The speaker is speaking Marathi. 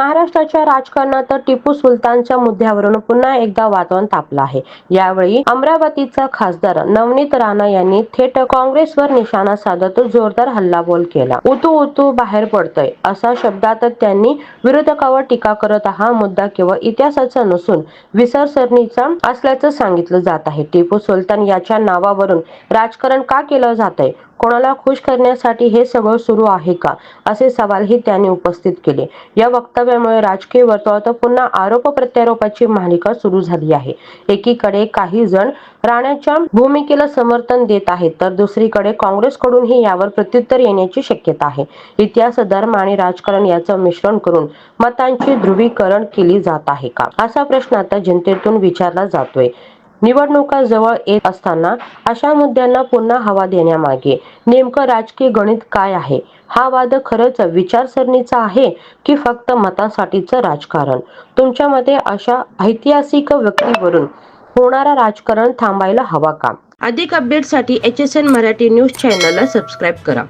महाराष्ट्राच्या राजकारणात टिपू सुलतानच्या मुद्द्यावरून पुन्हा एकदा वातावरण तापलं आहे। यावेळी अमरावतीचा खासदार नवनीत राणा यांनी थेट काँग्रेसवर निशाणा साधत जोरदार हल्लाबोल केला। उतू उतू बाहेर पडतंय अशा शब्दात त्यांनी विरोधकावर टीका करत हा मुद्दा केवळ इतिहासाचा नसून विचारसरणीचा असल्याचं सांगितलं जात आहे। टिपू सुलतान याच्या नावावरून राजकारण का केलं जातंय? कोणाला खुश करण्यासाठी हे सगळं सुरू आहे का? असे सवालही त्यांनी उपस्थित केले। या वक्तव्यामुळे राजकीय वर्तुळात पुन्हा आरोप प्रत्यारोपाची मालिका सुरू झाली आहे। एकीकडे काही जण राणाच्या भूमिकेला समर्थन देत आहेत, तर दुसरीकडे काँग्रेसकडूनही यावर प्रत्युत्तर येण्याची शक्यता आहे। इतिहास, धर्म आणि राजकारण याचं मिश्रण करून मतांची ध्रुवीकरण केली जात आहे का, असा प्रश्न आता जनतेतून विचारला जातोय। निवडणुका जवळ येत असताना अशा मुद्द्यांना पुन्हा हवा देण्यामागे नेमकं राजकीय गणित काय आहे? हा वाद खरंच विचारसरणीचा आहे की फक्त मतासाठीचं राजकारण? तुमच्या मते अशा ऐतिहासिक व्यक्तीवरून होणारा राजकारण थांबायला हवा का? अधिक अपडेटसाठी HSN मराठी न्यूज चॅनलला सबस्क्राईब करा।